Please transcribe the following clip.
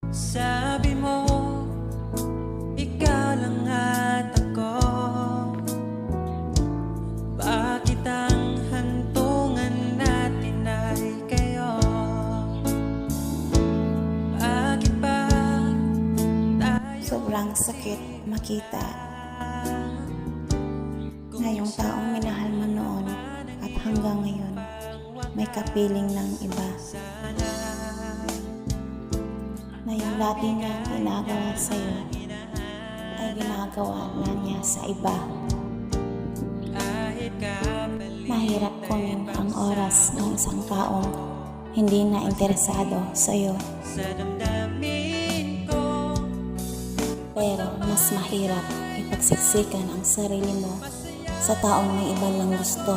Sabi mo, ikaw lang at ako. Bakit ang hantungan natin ay kayo? Bakit ba tayo Sobrang sakit makita na yung taong minahal mo noon at hanggang ngayon may kapiling ng iba, na yung dati niyang ginagawa sa'yo ay ginagawa na niya sa iba. Mahirap kunin ang oras ng isang taong hindi na interesado sa'yo, sa damdamin ko? pero mas mahirap ipagsiksikan ang sarili mo sa taong may iba lang gusto.